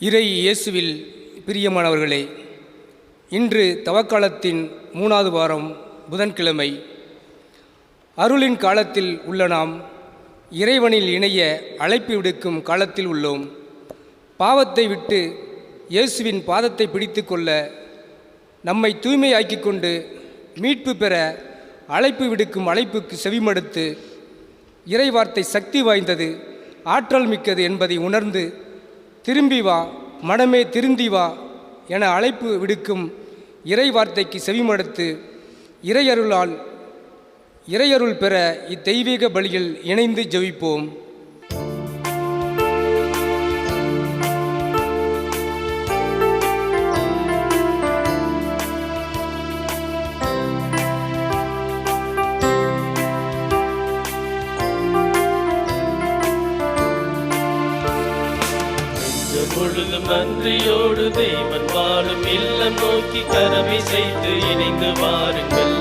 இறை இயேசுவில் பிரியமானவர்களே, இன்று தவக்காலத்தின் 3வது வாரம் புதன்கிழமை. அருளின் காலத்தில் உள்ள நாம் இறைவனில் இணைய அழைப்பு விடுக்கும் காலத்தில் உள்ளோம். பாவத்தை விட்டு இயேசுவின் பாதத்தை பிடித்து கொள்ள, நம்மை தூய்மையாக்கிக் கொண்டு மீட்பு பெற அழைப்பு விடுக்கும் அழைப்புக்கு செவிமடுத்து, இறைவார்த்தை சக்தி வாய்ந்தது, ஆற்றல் மிக்கது என்பதை உணர்ந்து, திரும்பி வா மனமே திருந்தி வா என அழைப்பு விடுக்கும் இறை வார்த்தைக்கு செவிமடுத்து இறையருள் பெற இத்தெய்வீக பலியில் இணைந்து ஜெபிப்போம். பொழுதும் நன்றியோடு தெய்வன் வாழும் இல்லம் நோக்கி கரமை செய்து இணைந்து வாருங்கள்.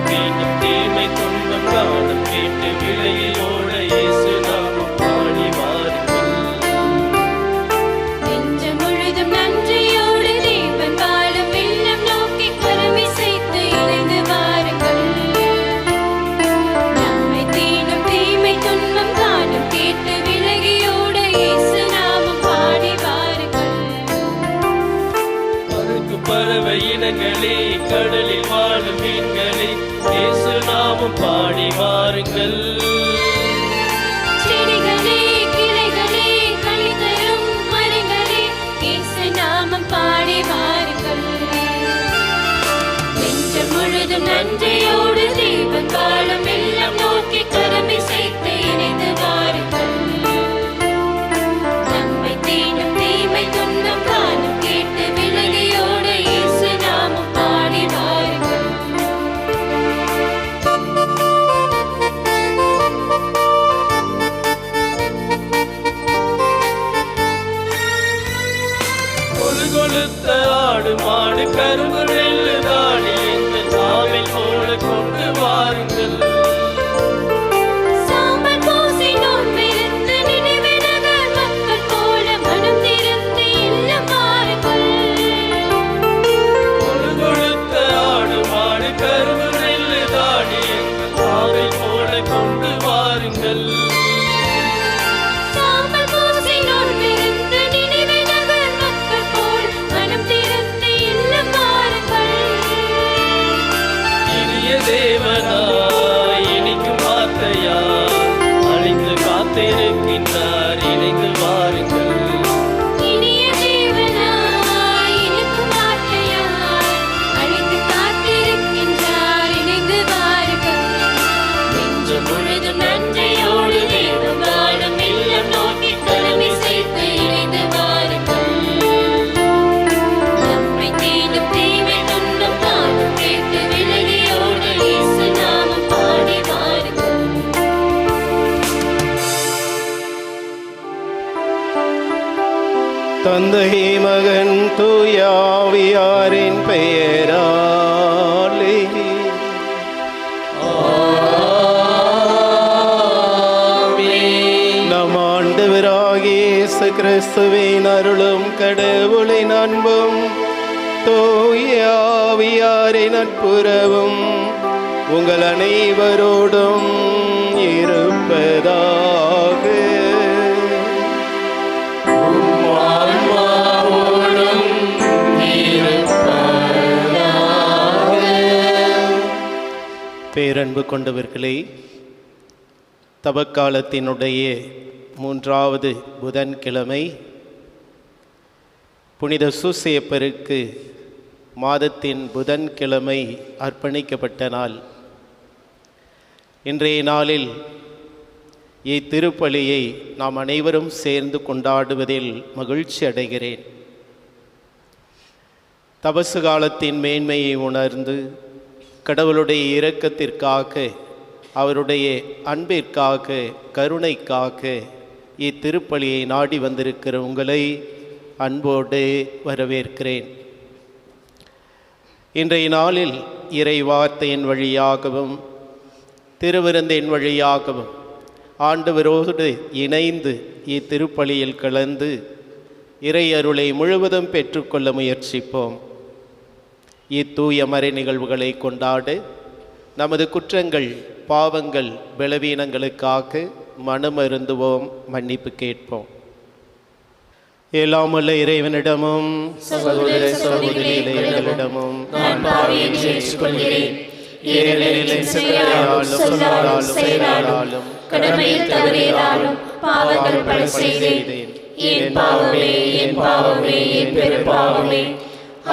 தீண்டும் தீமை துன்பம் காலம் கேட்டு விலையோட இயேசு நாமம் பாடி வாருங்கள். நெஞ்சம் முழுதும் நன்றியோடு தெய்வன் வாழும் இல்லம் நோக்கி கரமை செய்து இணைந்து வாருங்கள். நம்மை தீண்டும் தீமை துன்பம் காலம் கேட்டு பறவை இனங்களே, கடலில் வாழும் மீன்களே, இயேசு நாமம் பாடி வாருங்கள். செடிகளே, கிளைகளே, கனி தரும் மரங்களே, இயேசு நாமம் பாடி வாருங்கள். நெஞ்சம் முழுதும் நன்றியோடு தெய்வன் வாழும் இல்லம் நோக்கி கரமை சேர்த்து இணைந்து வாருங்கள். நம்மை தீண்டும் தீமை துன்பம் காலம் கேட்டு விலகியோடு கொழுத்த ஆடு மாடு கரும்பு நெல்லு தாடி எங்கள் தாவை போல கொண்டு வாருங்கள். கொழுத்த ஆடு மாடு கரும்பு நெல்லு தாடி எங்கள் தாவை போல கொண்டு வாருங்கள். தேவனாய் இனிக்கும் வார்த்தையா அழைத்து காத்திருக்கின்றார், இணைந்து வாருங்கள். இனிய தேவனாய் இனிக்கும் வார்த்தையாய் அழைத்து காத்திருக்கின்றார், இணைந்து வாருங்கள். நெஞ்சம் முழுதும் நன்றியோடு தெய்வம் வாழும் இல்லம் நோக்கி கரமை சேர்த்து இணைந்து வாருங்கள். நம்மை தீண்டும் தீமை துன்பம் காலம் கேட்டு விலகியோடு இயேசு நாமம் பாடி வாருங்கள். தந்தை மகன் தூயாவியாரின் பெயராலே நம் ஆண்டவராகிய இயேசு கிறிஸ்துவின் அருளும் கடவுளின் அன்பும் தூயாவியாரின் நட்புறவும் உங்கள் அனைவரோடும் இருப்பதாக. பேரன்பு கொண்டவர்களே, தவக்காலத்தினுடைய 3வது புதன்கிழமை புனித சூசேப்பருக்கு மாதத்தின் புதன்கிழமை அர்ப்பணிக்கப்பட்ட நாள். இன்றைய நாளில் இத்திருப்பலியை நாம் அனைவரும் சேர்ந்து கொண்டாடுவதில் மகிழ்ச்சி அடைகிறேன். தபசு காலத்தின் மேன்மையை உணர்ந்து கடவுளுடைய இரக்கத்திற்காக, அவருடைய அன்பிற்காக, கருணைக்காக இத்திருப்பலியை நாடி வந்திருக்கிற உங்களை அன்போடு வரவேற்கிறேன். இன்றைய நாளில் இறை வார்த்தையின் வழியாகவும் திருவிருந்தின் வழியாகவும் ஆண்டவரோடு இணைந்து இத்திருப்பலியில் கலந்து இறை அருளை முழுவதும் பெற்றுக்கொள்ள முயற்சிப்போம். இத்தூய மறை நிகழ்வுகளை கொண்டாட நமது குற்றங்கள், பாவங்கள், பலவீனங்களுக்காக மனமருந்துவோம், மன்னிப்பு கேட்போம். எல்லாமல்ல இறைவனிடமும் சகோதர சகோதரிகளிடமும் நான் பாவியை ஏற்றுக்கொள்கிறேன். ஏனெனில் சிந்தையாலும் சொல்லாலும் செயலாலும் கடமையில் தவறியதாலும் பாவங்கள் பல செய்தேன். என் பாவமே, என் பாவமே, என் பெரும் பாவமே.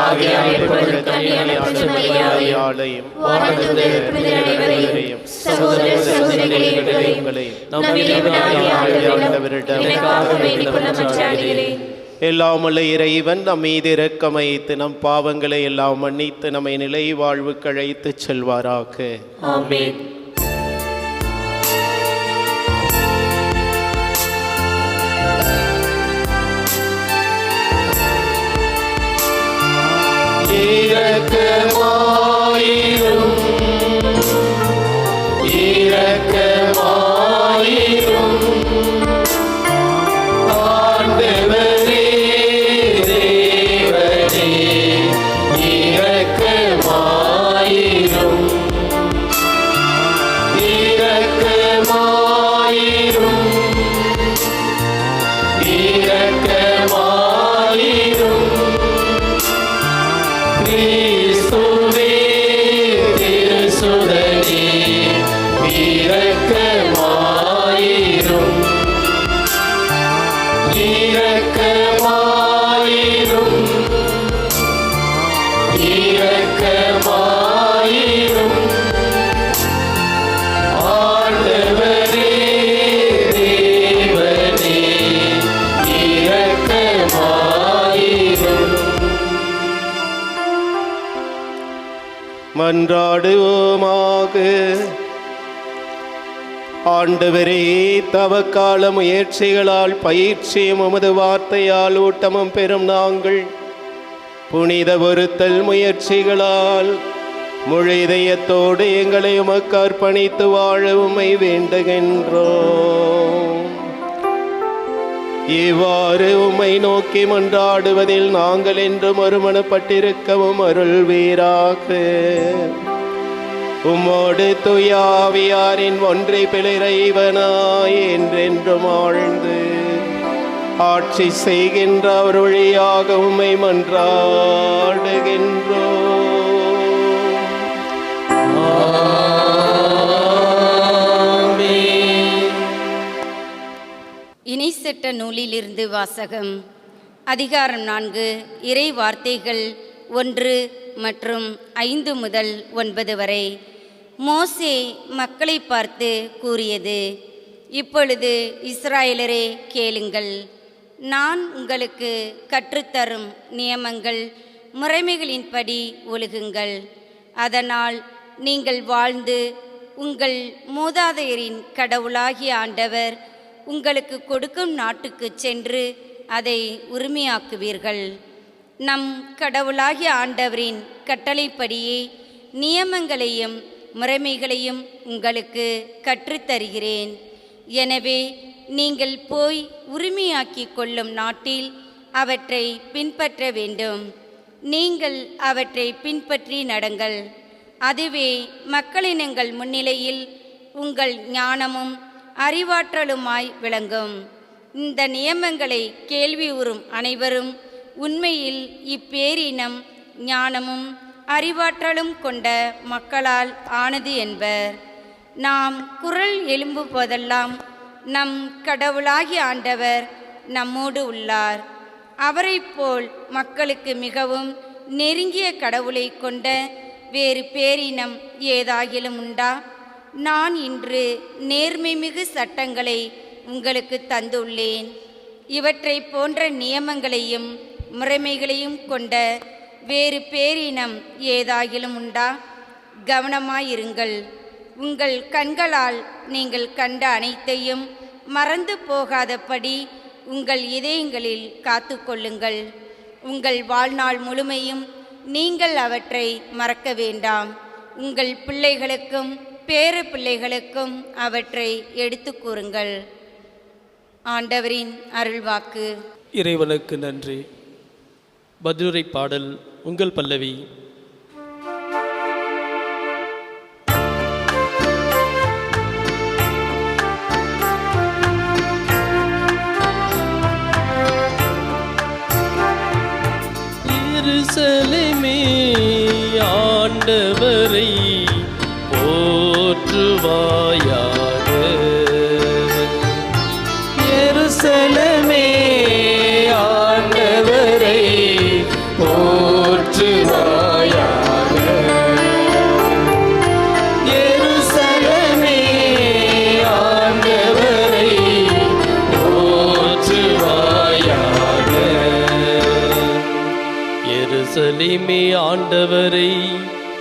ஆகையால் இப்பொழுது கன்னியான மரியாதையாலையும் வானதூதர் புனிதரையும் சகோதர சகோதரிகளையும் நம் இறைவனாகிய ஆண்டவரிடம் எனக்காக வேண்டிக் கொள்ள மன்றாடுகிறேன். எல்லாமல்ல இறைவன் நம் மீது இரக்கம் வைத்து நம் பாவங்களை எல்லாம் மன்னித்து நம்மை நிலை வாழ்வுக்கு அழைத்துச் செல்வாராக. ஆமென். இரக்கமாயிரும், இரக்கமாயிரும் ஆண்டவரே தேவனே, இரக்கமாயிரும், இரக்கமாயிரும், இரக்கமாயிரும். கிறிஸ்துவே திருசுதனே, இரக்கமாயிரும், இரக்கமாயிரும், இரக்கமாயிரும். ஆண்டவரே தேவனே, இரக்கமாயிரும். மன்றாடுவோமாக. ஆண்டவரே, தவக்கால முயற்சிகளால் பயிற்சியும் உமது வார்த்தையால் ஊட்டமும் பெறும் நாங்கள் புனித ஒருத்தல் முயற்சிகளால் முழு இதயத்தோடு எங்களை உமக்கு அர்ப்பணித்து வாழ உம்மை வேண்டுகின்றோம். இவ்வாறு உம்மை நோக்கி மன்றாடுவதில் நாங்கள் என்றும் ஒருமனப்பட்டிருக்கவும் அருள்வீராக. உம்மோடு துயாவியாரின் ஒன்றை பிழைவனாய் என்றென்றும் ஆழ்ந்து ஆட்சி செய்கின்ற அவர் வழியாக உம்மை மன்றாடுகின்றோம். இணைசட்ட நூலிலிருந்து வாசகம். அதிகாரம் 4. இறை வார்த்தைகள் 1 மற்றும் 5 முதல் 9 வரை. மோசே மக்களை பார்த்து கூறியது: இப்பொழுது இஸ்ராயலரே கேளுங்கள். நான் உங்களுக்கு கற்றுத்தரும் நியமங்கள் முறைமைகளின்படி ஒழுகுங்கள். அதனால் நீங்கள் வாழ்ந்து உங்கள் மூதாதையரின் கடவுளாகிய ஆண்டவர் உங்களுக்கு கொடுக்கும் நாட்டுக்கு சென்று அதை உரிமையாக்குவீர்கள். நம் கடவுளாகிய ஆண்டவரின் கட்டளைப்படியே நியமங்களையும் முறைமைகளையும் உங்களுக்கு கற்றுத்தருகிறேன். எனவே நீங்கள் போய் உரிமையாக்கி கொள்ளும் நாட்டில் அவற்றை பின்பற்ற வேண்டும். நீங்கள் அவற்றை பின்பற்றி நடங்கள். அதுவே மக்களினங்கள் முன்னிலையில் உங்கள் ஞானமும் அறிவாற்றலுமாய் விளங்கும். இந்த நியமங்களை கேள்வி உறும் அனைவரும் உண்மையில் இப்பேரினம் ஞானமும் அறிவாற்றலும் கொண்ட மக்களால் ஆனது என்பர். நாம் குரல் எழும்புவதெல்லாம் நம் கடவுளாகிய ஆண்டவர் நம்மோடு உள்ளார். அவரைப் போல் மக்களுக்கு மிகவும் நெருங்கிய கடவுளை கொண்ட வேறு பேரினம் ஏதாகிலும் உண்டா? நான் இன்று நேர்மைமிகு சட்டங்களை உங்களுக்கு தந்துள்ளேன். இவற்றை போன்ற நியமங்களையும் முறைமைகளையும் கொண்ட வேறு பேரினம் ஏதாகிலும் உண்டா? கவனமாயிருங்கள். உங்கள் கண்களால் நீங்கள் கண்ட அனைத்தையும் மறந்து போகாதபடி உங்கள் இதயங்களில் காத்து கொள்ளுங்கள். உங்கள் வாழ்நாள் முழுமையும் நீங்கள் அவற்றை மறக்க வேண்டாம். உங்கள் பிள்ளைகளுக்கும் பேர பிள்ளைகளுக்கும் அவற்றை எடுத்து கூறுங்கள். ஆண்டவரின் அருள்வாக்கு. இறைவனுக்கு நன்றி. பதிலுரை பாடல் உங்கள் பல்லவி. எருசலேமே ஆண்டவரை போற்றுவாயாக. எருசலேமே ஆண்டவரை போற்றுவாயாக. எருசலேமே ஆண்டவரை போற்றுவாயாக. எருசலேமே ஆண்டவரை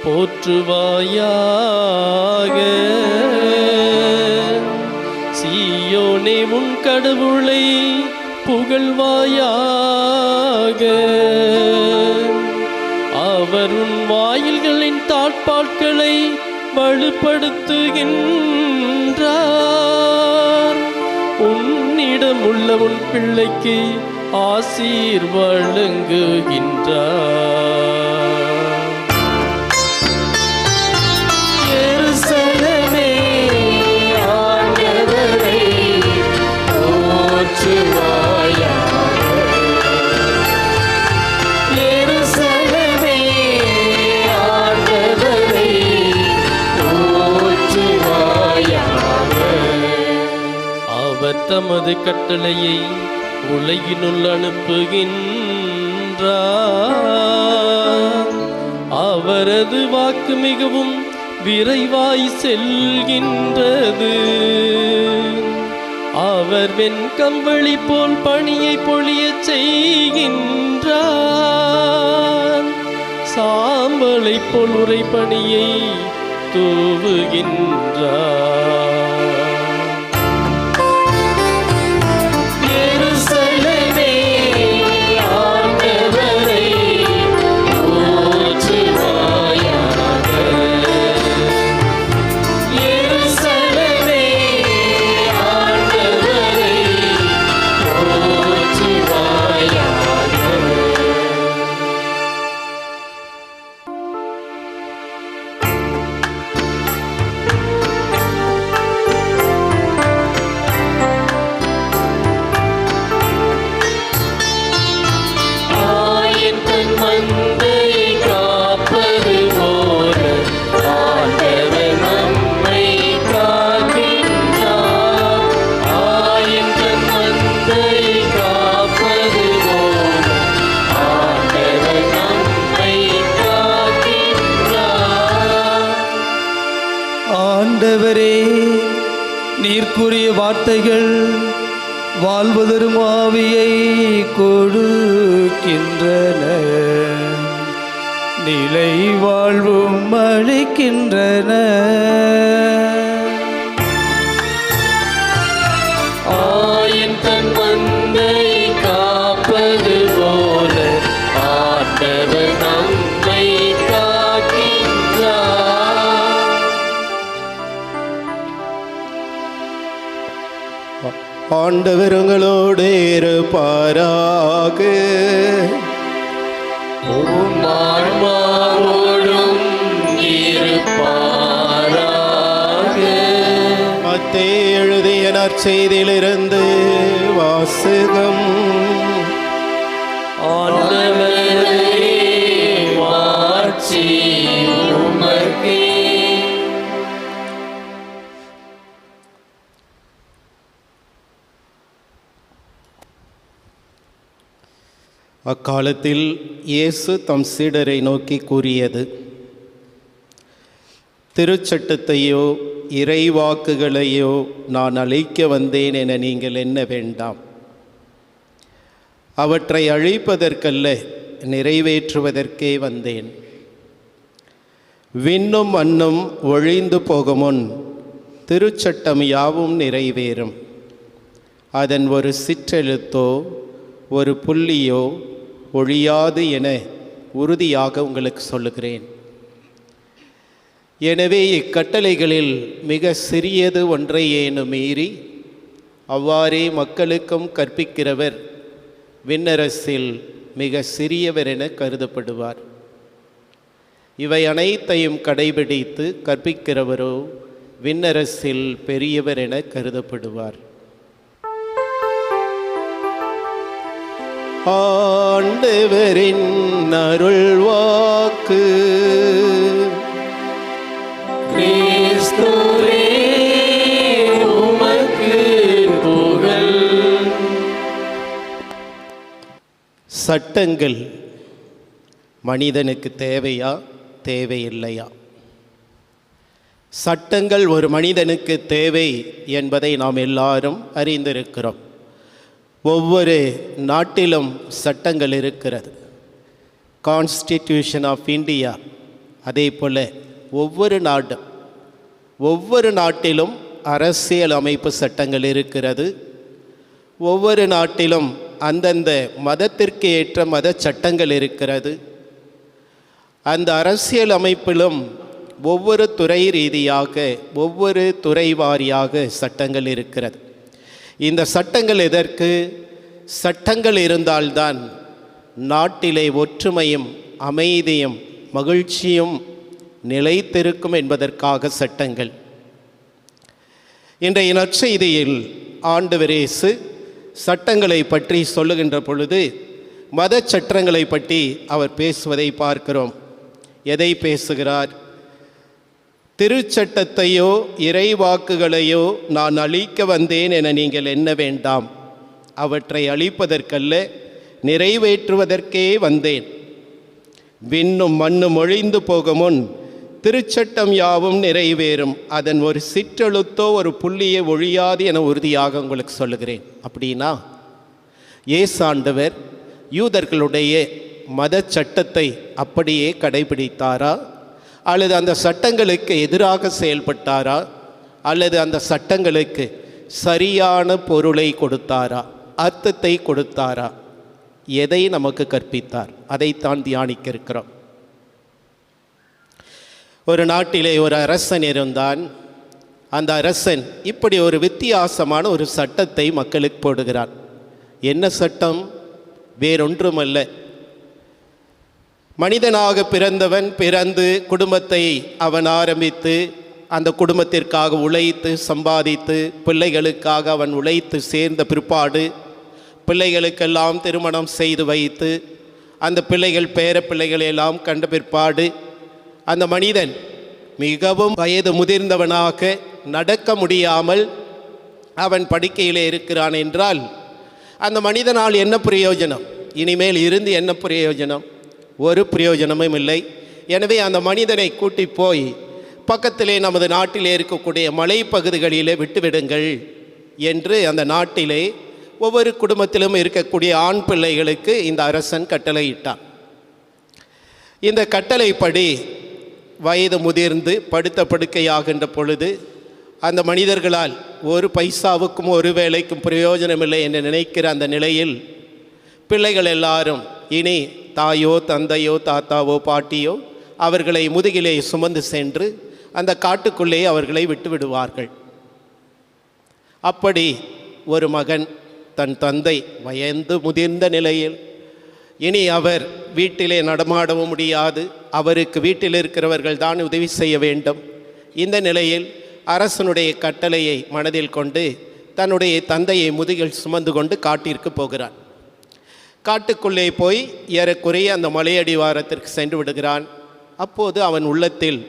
போற்றுவாயாக. சீயோனே உன் கடவுளை புகழ்வாயாக. அவர் உன் வாயில்களின் தாட்பாட்களை வலுப்படுத்துகின்றார். உன்னிடம் உள்ள உன் பிள்ளைக்கு ஆசீர் வழங்குகின்றார். எருசலேமே ஆண்டவரை போற்றுவாயாக. எருசலேமே ஆண்டவரை போற்றுவாயாக. அவர் தமது கட்டளையை உலகினுள் அனுப்புகின்றார். அவரது வாக்கு மிகவும் விரைவாய் செல்கின்றது. அவர் வெண்கம்பளி போல் பனியை பொழியச் செய்கின்றார். சாம்பலை போல் உரை பனியை தூவுகின்றார். ஆண்டவரே, நீர் கூறிய வார்த்தைகள் வாழ்வதரும் ஆவியை கொடுக்கின்றன, நிலை வாழ்வும் அளிக்கின்றன. ஆயன் தன் மந்தை காப்பது போல ஆண்டவர் நம்மை காக்கின்றார். ஆண்டவர் உங்களோடு இருப்பாராக. உம் ஆன்மாவோடும் இருப்பாராக. மத்தேயு எழுதிய நற்செய்தியிலிருந்து வாசகம். ஆண்டவரே, மாட்சி உமக்கே. அக்காலத்தில் இயேசு தம் சீடரை நோக்கி கூறியது: திருச்சட்டத்தையோ இறைவாக்குகளையோ நான் அழிக்க வந்தேன் என நீங்கள் எண்ண வேண்டாம். அவற்றை அழிப்பதற்கல்ல, நிறைவேற்றுவதற்கே வந்தேன். விண்ணும் மண்ணும் ஒழிந்து போகுமுன் திருச்சட்டம் யாவும் நிறைவேறும். அதன் ஒரு சிற்றெழுத்தோ ஒரு புள்ளியோ ஒழியாது என உறுதியாக உங்களுக்கு சொல்லுகிறேன். எனவே இக்கட்டளைகளில் மிக சிறியது ஒன்றையேனும் மீறி அவ்வாறே மக்களுக்கும் கற்பிக்கிறவர் விண்ணரசில் மிக சிறியவர் என கருதப்படுவார். இவை அனைத்தையும் கடைபிடித்து கற்பிக்கிறவரோ விண்ணரசில் பெரியவர் என கருதப்படுவார். ஆண்டவரின் அருள்வாக்கு. கிறிஸ்துவே உமக்கு புகழ். சட்டங்கள் மனிதனுக்கு தேவையா தேவையில்லையா? சட்டங்கள் ஒரு மனிதனுக்கு தேவை என்பதை நாம் எல்லாரும் அறிந்திருக்கிறோம். ஒவ்வொரு நாட்டிலும் சட்டங்கள் இருக்கிறது. கான்ஸ்டிடியூஷன் ஆஃப் இந்தியா அதே போல் ஒவ்வொரு நாட்டிலும் அரசியல் அமைப்பு சட்டங்கள் இருக்கிறது. ஒவ்வொரு நாட்டிலும் அந்தந்த மதத்திற்கு ஏற்ற மத சட்டங்கள் இருக்கிறது. அந்த அரசியல் அமைப்பிலும் ஒவ்வொரு துறை ரீதியாக ஒவ்வொரு துறை வாரியாக சட்டங்கள் இருக்கிறது. இந்த சட்டங்கள் எதற்கு? சட்டங்கள் இருந்தால்தான் நாட்டிலே ஒற்றுமையும் அமைதியும் மகிழ்ச்சியும் நிலைத்திருக்கும் என்பதற்காக சட்டங்கள். இன்றைய நற்செய்தியில் ஆண்டவர் இயேசு சட்டங்களை பற்றி சொல்லுகின்ற பொழுது மத சட்டங்களை பற்றி அவர் பேசுவதை பார்க்கிறோம். எதை பேசுகிறார்? திருச்சட்டத்தையோ இறைவாக்குகளையோ நான் அழிக்க வந்தேன் என நீங்கள் எண்ண வேண்டாம். அவற்றை அழிப்பதற்கல்ல, நிறைவேற்றுவதற்கே வந்தேன். விண்ணும் மண்ணும் ஒழிந்து போக முன் திருச்சட்டம் யாவும் நிறைவேறும். அதன் ஒரு சிற்றெழுத்தோ ஒரு புள்ளியை ஒழியாது என உறுதியாக உங்களுக்கு சொல்லுகிறேன். அப்படின்னா இயேசாண்டவர் யூதர்களுடைய மத சட்டத்தை அப்படியே கடைபிடித்தாரா, அல்லது அந்த சட்டங்களுக்கு எதிராக செயல்பட்டாரா, அல்லது அந்த சட்டங்களுக்கு சரியான பொருளை கொடுத்தாரா, அர்த்தத்தை கொடுத்தாரா? எதை நமக்கு கற்பித்தார்? அதைத்தான் தியானிக்க இருக்கிறோம். ஒரு நாட்டிலே ஒரு அரசன் இருந்தான். அந்த அரசன் இப்படி ஒரு வித்தியாசமான ஒரு சட்டத்தை மக்களுக்கு போடுகிறான். என்ன சட்டம்? வேறொன்றுமல்ல, மனிதனாக பிறந்தவன் பிறந்து குடும்பத்தை அவன் ஆரம்பித்து அந்த குடும்பத்திற்காக உழைத்து சம்பாதித்து பிள்ளைகளுக்காக அவன் உழைத்து சேர்ந்த பிற்பாடு பிள்ளைகளுக்கெல்லாம் திருமணம் செய்து வைத்து அந்த பிள்ளைகள் பேர பிள்ளைகளெல்லாம் கண்ட பிற்பாடு அந்த மனிதன் மிகவும் வயது முதிர்ந்தவனாக நடக்க முடியாமல் அவன் படுக்கையிலே இருக்கிறான் என்றால் அந்த மனிதனால் என்ன பிரயோஜனம்? இனிமேல் இருந்து என்ன பிரயோஜனம்? ஒரு பிரயோஜனமும் இல்லை. எனவே அந்த மனிதனை கூட்டி போய் பக்கத்திலே நமது நாட்டிலே இருக்கக்கூடிய மலைப்பகுதிகளிலே விட்டுவிடுங்கள் என்று அந்த நாட்டிலே ஒவ்வொரு குடும்பத்திலும் இருக்கக்கூடிய ஆண் பிள்ளைகளுக்கு இந்த அரசன் கட்டளையிட்டான். இந்த கட்டளைப்படி வயது முதிர்ந்து படுத்த படுக்கையாகின்ற பொழுது அந்த மனிதர்களால் ஒரு பைசாவுக்கும் ஒரு வேலைக்கும் பிரயோஜனமில்லை என்று நினைக்கிற அந்த நிலையில் பிள்ளைகள் எல்லாரும் இனி தாயோ தந்தையோ தாத்தாவோ பாட்டியோ அவர்களை முதுகிலே சுமந்து சென்று அந்த காட்டுக்குள்ளே அவர்களை விட்டு விடுவார்கள். அப்படி ஒரு மகன் தன் தந்தை வயது முதிர்ந்த நிலையில் இனி அவர் வீட்டிலே நடமாடவும் முடியாது, அவருக்கு வீட்டில் இருக்கிறவர்கள் தான் உதவி செய்ய வேண்டும். இந்த நிலையில் அரசனுடைய கட்டளையை மனதில் கொண்டு தன்னுடைய தந்தையை முதுகில் சுமந்து கொண்டு காட்டிற்கு போகிறான். காட்டுக்குள்ளே போய் ஏறக்குறைய அந்த மலையடிவாரத்திற்கு சென்று விடுகிறான். அப்போது அவன் உள்ளத்தில்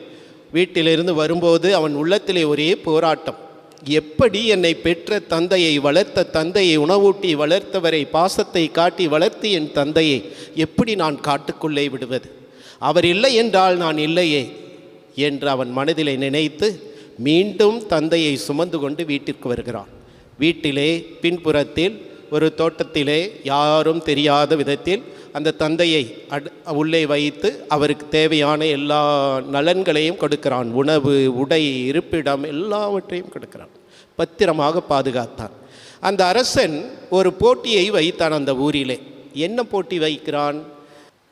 வீட்டிலிருந்து வரும்போது அவன் உள்ளத்திலே ஒரே போராட்டம். எப்படி என்னை பெற்ற தந்தையை வளர்த்த தந்தையை உணவூட்டி வளர்த்தவரை பாசத்தை காட்டி வளர்த்து என் தந்தையை எப்படி நான் காட்டுக்குள்ளே விடுவது? அவர் இல்லை என்றால் நான் இல்லையே என்று அவன் மனதிலே நினைத்து மீண்டும் தந்தையை சுமந்து கொண்டு வீட்டிற்கு வருகிறான். வீட்டிலே பின்புறத்தில் ஒரு தோட்டத்திலே யாரும் தெரியாத விதத்தில் அந்த தந்தையை உள்ளே வைத்து அவருக்கு தேவையான எல்லா நலன்களையும் கொடுக்கிறான். உணவு, உடை, இருப்பிடம் எல்லாவற்றையும் கொடுக்கிறான். பத்திரமாக பாதுகாத்தான். அந்த அரசன் ஒரு போட்டியை வைத்தான் அந்த ஊரிலே. என்ன போட்டி வைக்கிறான்?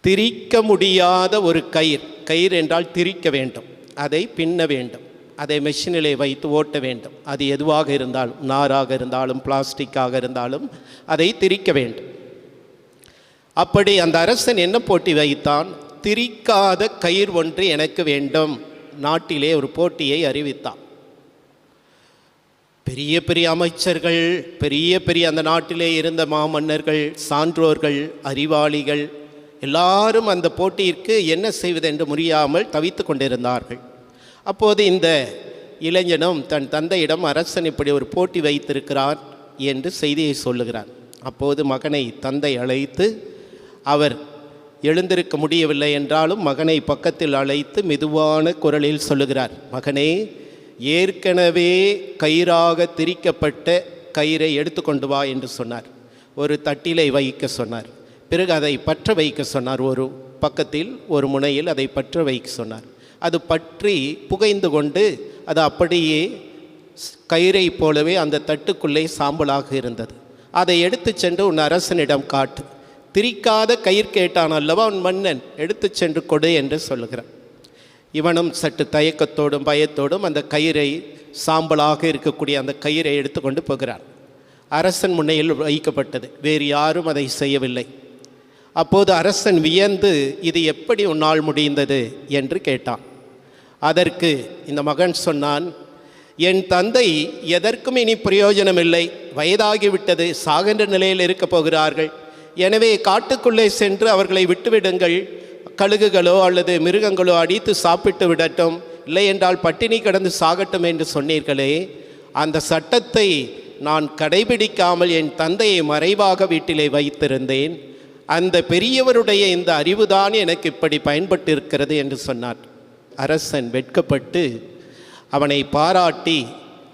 திரிக்க முடியாத ஒரு கயிறு. கயிறு என்றால் திரிக்க வேண்டும். அதை பின்ன வேண்டும், அதை மெஷினிலே வைத்து ஓட்ட வேண்டும். அது எதுவாக இருந்தாலும், நாராக இருந்தாலும் பிளாஸ்டிக்காக இருந்தாலும் அதை திரிக்க வேண்டும். அப்படி அந்த அரசன் என்ன போட்டி வைத்தான்? திரிக்காத கயிறு ஒன்று எனக்கு வேண்டும். நாட்டிலே ஒரு போட்டியை அறிவித்தான். பெரிய பெரிய அமைச்சர்கள், பெரிய பெரிய அந்த நாட்டிலே இருந்த மாமன்னர்கள், சான்றோர்கள், அறிவாளிகள் எல்லாரும் அந்த போட்டியிற்கு என்ன செய்வது என்று முடியாமல் தவித்து கொண்டிருந்தார்கள். அப்போது இந்த இளைஞனும் தன் தந்தையிடம் அரசன் இப்படி ஒரு போட்டி வைத்திருக்கிறார் என்று செய்தியை சொல்லுகிறார். அப்போது மகனை தந்தை அழைத்து, அவர் எழுந்திருக்க முடியவில்லை என்றாலும் மகனை பக்கத்தில் அழைத்து மெதுவான குரலில் சொல்லுகிறார், மகனே, ஏற்கனவே கயிறாக திரிக்கப்பட்ட கயிறை எடுத்துக்கொண்டு வா என்று சொன்னார். ஒரு தட்டிலை வைக்க சொன்னார். பிறகு அதை பற்ற வைக்க சொன்னார். ஒரு பக்கத்தில் ஒரு முனையில் அதை பற்ற வைக்க சொன்னார். அது பற்றி புகைந்து கொண்டு அது அப்படியே கயிறை போலவே அந்த தட்டுக்குள்ளே சாம்பலாக இருந்தது. அதை எடுத்து சென்று உன் அரசனிடம் காட்டு. திரிக்காத கயிறு கேட்டான் அல்லவா உன் மன்னன், எடுத்து சென்று கொடு என்று சொல்லுகிறான். இவனும் சற்று தயக்கத்தோடும் பயத்தோடும் அந்த கயிறை, சாம்பலாக இருக்கக்கூடிய அந்த கயிறை எடுத்துக்கொண்டு போகிறான். அரசன் முன்னையில் வைக்கப்பட்டது. வேறு யாரும் அதை செய்யவில்லை. அப்போது அரசன் வியந்து, இது எப்படி உன்னால் முடிந்தது என்று கேட்டான். அதற்கு இந்த மகன் சொன்னான், என் தந்தை எதற்கும் இனி பிரயோஜனமில்லை, வயதாகிவிட்டது, சாகின்ற நிலையில் இருக்கப் போகிறார்கள். எனவே காட்டுக்குள்ளே சென்று அவர்களை விட்டுவிடுங்கள். கழுகுகளோ அல்லது மிருகங்களோ அடித்து சாப்பிட்டு விடட்டும், இல்லை என்றால் பட்டினி கிடந்து சாகட்டும் என்று சொன்னீர்களே, அந்த சட்டத்தை நான் கடைபிடிக்காமல் என் தந்தையை மறைவாக வீட்டிலே வைத்திருந்தேன். அந்த பெரியவருடைய இந்த அறிவுதான் எனக்கு இப்படி பயன்பட்டு இருக்கிறது என்று சொன்னார். அரசன் வெட்கப்பட்டு அவனை பாராட்டி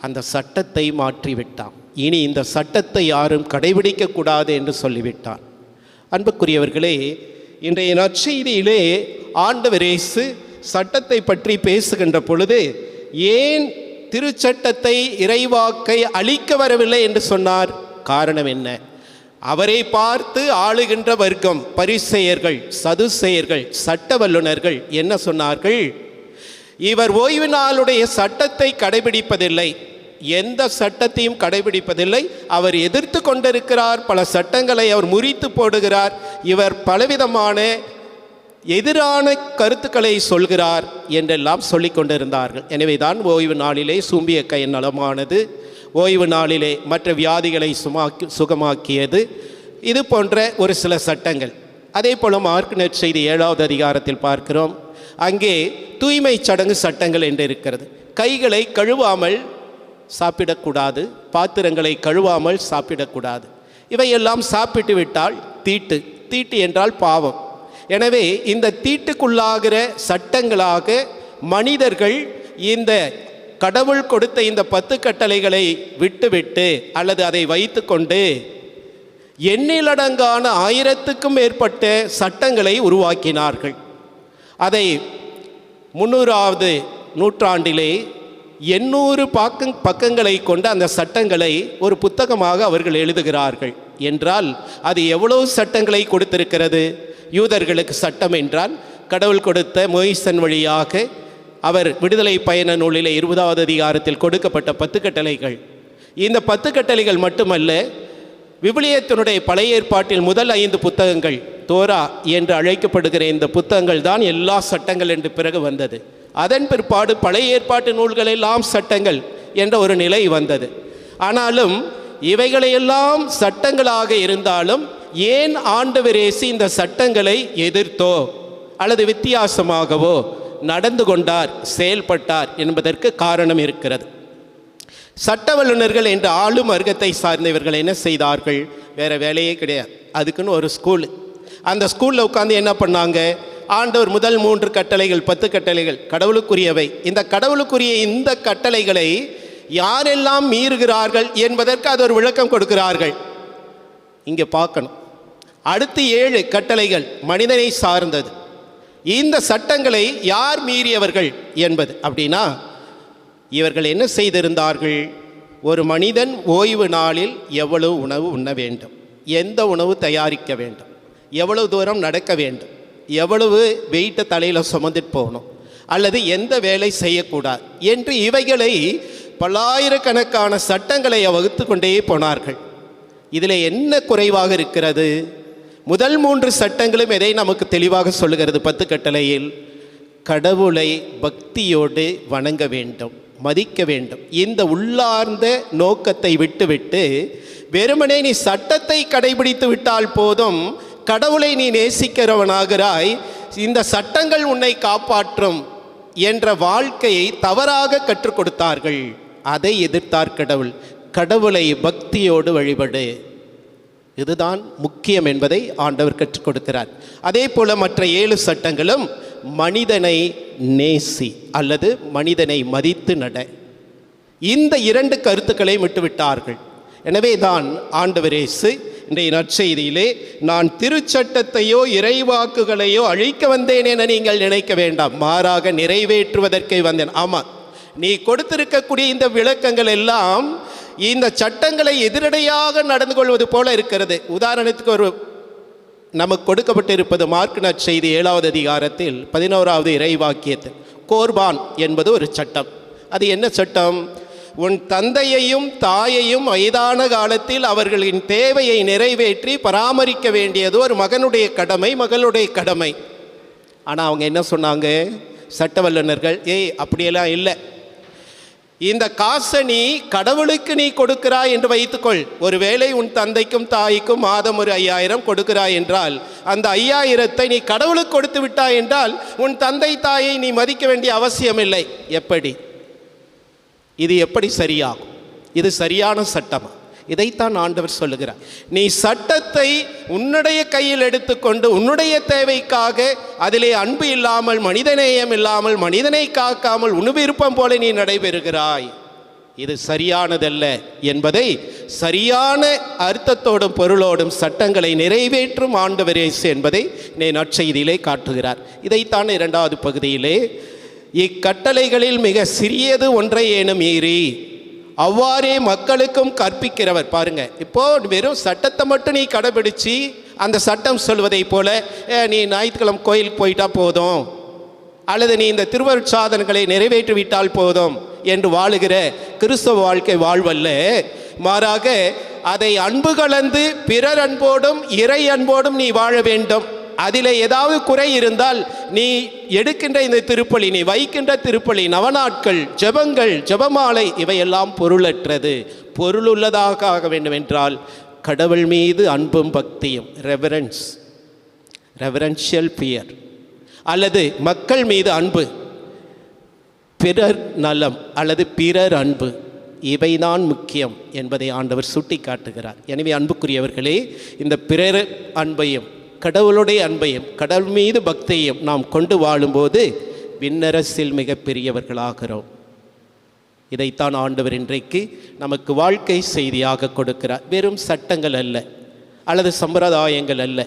அந்த சட்டத்தை மாற்றிவிட்டான். இனி இந்த சட்டத்தை யாரும் கடைபிடிக்கக்கூடாது என்று சொல்லிவிட்டான். அன்புக்குரியவர்களே, இன்றைய நற்செய்தியிலே ஆண்டவர் இயேசு சட்டத்தை பற்றி பேசுகின்ற பொழுது ஏன் திருச்சட்டத்தை, இறைவாக்கை அழிக்க வரவில்லை என்று சொன்னார்? காரணம் என்ன? அவரை பார்த்து ஆளுகின்ற வர்க்கம், பரிசேயர்கள், சதுசேயர்கள், சட்ட வல்லுநர்கள் என்ன சொன்னார்கள்? இவர் ஓய்வு நாளுடைய சட்டத்தை கடைபிடிப்பதில்லை, எந்த சட்டத்தையும் கடைபிடிப்பதில்லை. அவர் எதிர்த்து கொண்டிருக்கிறார், பல சட்டங்களை அவர் முறித்து போடுகிறார். இவர் பலவிதமான எதிரான கருத்துக்களை சொல்கிறார் என்றெல்லாம் சொல்லிக் கொண்டிருந்தார்கள். எனவே தான் ஓய்வு நாளிலே சூம்பிய கை நலமானது, ஓய்வு நாளிலே மற்ற வியாதிகளை சுகமாக்கியது, இது போன்ற ஒரு சில சட்டங்கள். அதே போல மார்க் நற்செய்தி 7வது அதிகாரத்தில் பார்க்கிறோம். அங்கே தூய்மை சடங்கு சட்டங்கள் என்று இருக்கிறது. கைகளை கழுவாமல் சாப்பிடக்கூடாது, பாத்திரங்களை கழுவாமல் சாப்பிடக்கூடாது. இவையெல்லாம் சாப்பிட்டு விட்டால் தீட்டு, தீட்டு என்றால் பாவம். எனவே இந்த தீட்டுக்குள்ளாகிற சட்டங்களாக மனிதர்கள் இந்த கடவுள் கொடுத்த இந்த 10 கட்டளைகளை விட்டுவிட்டு அல்லது அதை வைத்து கொண்டு எண்ணிலடங்கான 1000க்கும் மேற்பட்ட சட்டங்களை உருவாக்கினார்கள். அதை 300வது நூற்றாண்டிலே 800 பக்கங்களை கொண்ட அந்த சட்டங்களை ஒரு புத்தகமாக அவர்கள் எழுதுகிறார்கள் என்றால் அது எவ்வளவு சட்டங்களை கொடுத்திருக்கிறது? யூதர்களுக்கு சட்டம் என்றால் கடவுள் கொடுத்த மோய்சன் வழியாக அவர் விடுதலை பயண நூலிலே 20வது அதிகாரத்தில் கொடுக்கப்பட்ட 10 கட்டளைகள். இந்த 10 கட்டளைகள் மட்டுமல்ல, விவிலியத்தினுடைய பழைய ஏற்பாட்டில் முதல் 5 புத்தகங்கள், தோரா என்று அழைக்கப்படுகிற இந்த புத்தகங்கள் தான் எல்லா சட்டங்கள் என்று பிறகு வந்தது. அதன் பிற்பாடு பழைய ஏற்பாட்டு நூல்கள் எல்லாம் சட்டங்கள் என்ற ஒரு நிலை வந்தது. ஆனாலும் இவைகளையெல்லாம் சட்டங்களாக இருந்தாலும் ஏன் ஆண்டவர் இயேசு இந்த சட்டங்களை எதிர்த்தோ அல்லது வித்தியாசமாகவோ நடந்து கொண்டார், செயல்பட்டார் என்பதற்கு காரணம் இருக்கிறது. சட்ட வல்லுநர்கள் என்ற ஆளும் வர்க்கத்தை சார்ந்தவர்கள் என்ன செய்தார்கள்? வேறு வேலையே கிடையாது, அதுக்குன்னு ஒரு ஸ்கூல். அந்த ஸ்கூலில் உட்காந்து என்ன பண்ணாங்க? ஆண்டவர் முதல் 3 கட்டளைகள், 10 கட்டளைகள் கடவுளுக்குரியவை. இந்த கடவுளுக்குரிய இந்த கட்டளைகளை யாரெல்லாம் மீறுகிறார்கள் என்பதற்கு அது ஒரு விளக்கம் கொடுக்கிறார்கள். இங்கே பார்க்கணும். அடுத்து 7 கட்டளைகள் மனிதனை சார்ந்தது. இந்த சட்டங்களை யார் மீறியவர்கள் என்பது அப்படின்னா, இவர்கள் என்ன செய்திருந்தார்கள்? ஒரு மனிதன் ஓய்வு நாளில் எவ்வளவு உணவு உண்ண வேண்டும், எந்த உணவு தயாரிக்க வேண்டும், எவ்வளவு தூரம் நடக்க வேண்டும், எவ்வளவு வெயிட்டை தலையில் சுமந்துட்டு போகணும், அல்லது எந்த வேலை செய்யக்கூடாது என்று இவைகளை பல்லாயிரக்கணக்கான சட்டங்களை வகுத்து கொண்டே போனார்கள். இதில் என்ன குறைவாக இருக்கிறது? முதல் 3 சட்டங்களும் எதை நமக்கு தெளிவாக சொல்லுகிறது? 10 கட்டளையில் கடவுளை பக்தியோடு வணங்க வேண்டும், மதிக்க வேண்டும். இந்த உள்ளார்ந்த நோக்கத்தை விட்டுவிட்டு வெறுமனே நீ சட்டத்தை கடைபிடித்து விட்டால் போதும், கடவுளை நீ நேசிக்கிறவனாகிறாய், இந்த சட்டங்கள் உன்னை காப்பாற்றும் என்ற வாழ்க்கையை தவறாக கற்றுக் கொடுத்தார்கள். அதை எதிர்த்தார் கடவுள். கடவுளை பக்தியோடு வழிபடு, இதுதான் முக்கியம் என்பதை ஆண்டவர் கற்றுக் கொடுக்கிறார். அதே போல மற்ற 7 சட்டங்களும் மனிதனை நேசி அல்லது மனிதனை மதித்து நட, இந்த 2 கருத்துக்களை விட்டுவிட்டார்கள். எனவே தான் ஆண்டவர் இயேசு இன்றைய நற்செய்தியிலே, நான் திருச்சட்டத்தையோ இறைவாக்குகளையோ அழிக்க வந்தேன் என நீங்கள் நினைக்க வேண்டாம், மாறாக நிறைவேற்றுவதற்கே வந்தேன். ஆமாம், நீ கொடுத்திருக்கக்கூடிய இந்த விளக்கங்கள் எல்லாம் இந்த சட்டங்களை எதிரடையாக நடந்து கொள்வது போல இருக்கிறது. உதாரணத்துக்கு நமக்கு கொடுக்கப்பட்டிருப்பது மார்க் நற்செய்தி 7வது அதிகாரத்தில் 11வது இறைவாக்கியத்தில் கோர்பான் என்பது ஒரு சட்டம். அது என்ன சட்டம்? உன் தந்தையையும் தாயையும் வயதான காலத்தில் அவர்களின் தேவையை நிறைவேற்றி பராமரிக்க வேண்டியது ஒரு மகனுடைய கடமை, மகளுடைய கடமை. ஆனால் அவங்க என்ன சொன்னாங்க? சட்ட வல்லுநர்கள், அப்படியெல்லாம் இல்லை, இந்த காசை நீ கடவுளுக்கு நீ கொடுக்கிறாய் என்று வைத்துக்கொள். ஒருவேளை உன் தந்தைக்கும் தாய்க்கும் மாதம் ஒரு 5000 கொடுக்கிறாய் என்றால், அந்த 5000ஐ நீ கடவுளுக்கு கொடுத்து விட்டாய் என்றால் உன் தந்தை தாயை நீ மதிக்க வேண்டிய அவசியமில்லை. எப்படி? இது எப்படி சரியாகும்? இது சரியான சட்டமா? இதைத்தான் ஆண்டவர் சொல்லுகிறார். நீ சட்டத்தை உன்னுடைய கையில் எடுத்துக்கொண்டு உன்னுடைய தேவைக்காக அதிலே அன்பு இல்லாமல், மனிதநேயம் இல்லாமல், மனிதனை காக்காமல் உன் விருப்பம் போல நீ நடைபெறுகிறாய். இது சரியானதல்ல என்பதை சரியான அர்த்தத்தோடும் பொருளோடும் சட்டங்களை நிறைவேற்றும் ஆண்டவர் இயேசு என்பதை நற்செய்தியிலே காட்டுகிறார். இதைத்தான் 2வது பகுதியிலே, இக்கட்டளைகளில் மிக சிறியது ஒன்றை ஏனும் மீறி அவ்வாறே மக்களுக்கும் கற்பிக்கிறவர். பாருங்க, இப்போ வெறும் சட்டத்தை மட்டும் நீ கடைபிடிச்சு அந்த சட்டம் சொல்வதை போல நீ ஞாயிற்றுக்கிழமை கோயிலுக்கு போயிட்டா போதும், அல்லது நீ இந்த திருவருட்சாதனங்களை நிறைவேற்றி விட்டால் போதும் என்று வாழுகிற கிறிஸ்தவ வாழ்க்கை வாழ்வல்ல. மாறாக அதை அன்பு கலந்து பிறர் அன்போடும் இறை அன்போடும் நீ வாழ வேண்டும். அதில் ஏதாவது குறை இருந்தால் நீ எடுக்கின்ற இந்த திருப்பலி, நீ வைக்கின்ற திருப்பலி, நவநாட்கள், ஜெபங்கள், ஜெபமாலை இவையெல்லாம் பொருளற்றது. பொருளுள்ளதாக ஆக வேண்டும் என்றால் கடவுள் மீது அன்பும் பக்தியும், ரெவரன்ஷியல் ஃபியர், அல்லது மக்கள் மீது அன்பு, பிறர் நலம் அல்லது பிறர் அன்பு, இவைதான் முக்கியம் என்பதை ஆண்டவர் சுட்டி காட்டுகிறார். எனவே அன்புக்குரியவர்களே, இந்த பிறர் அன்பையும் கடவுளுடைய அன்பையும் கடவுள் மீது பக்தியையும் நாம் கொண்டு வாழும்போது விண்ணரசில் மிக பெரியவர்களாகிறோம். இதைத்தான் ஆண்டவர் இன்றைக்கு நமக்கு வாழ்க்கை செய்தியாக கொடுக்கிறார். வெறும் சட்டங்கள் அல்ல, அல்லது சம்பிரதாயங்கள் அல்ல,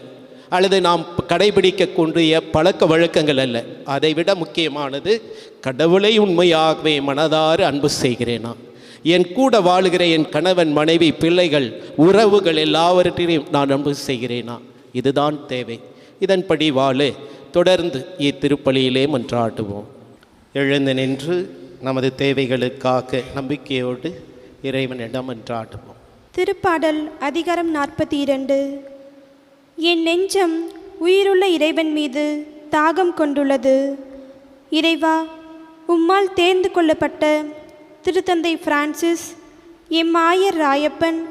அல்லது நாம் கடைபிடிக்கக்கூடிய பழக்க வழக்கங்கள் அல்ல. அதைவிட முக்கியமானது, கடவுளை உண்மையாகவே மனதார அன்பு செய்கிறேனா, என் கூட வாழுகிற என் கணவன், மனைவி, பிள்ளைகள், உறவுகள் எல்லாவற்றையும் நான் அன்பு செய்கிறேனா? இதுதான் தேவை. இதன்படி வாழ தொடர்ந்து இத்திருப்பலியிலே மன்றாடுவோம். எழுந்து நின்று நமது தேவைகளுக்காக நம்பிக்கையோடு இறைவனிடம் மன்றாடுவோம். திருப்பாடல் அதிகாரம் 42. என் நெஞ்சம் உயிருள்ள இறைவன் மீது தாகம் கொண்டுள்ளது. இறைவா, உம்மால் தேர்ந்து கொள்ளப்பட்ட திருத்தந்தை பிரான்சிஸ், எம் ஆயர் ராயப்பன்,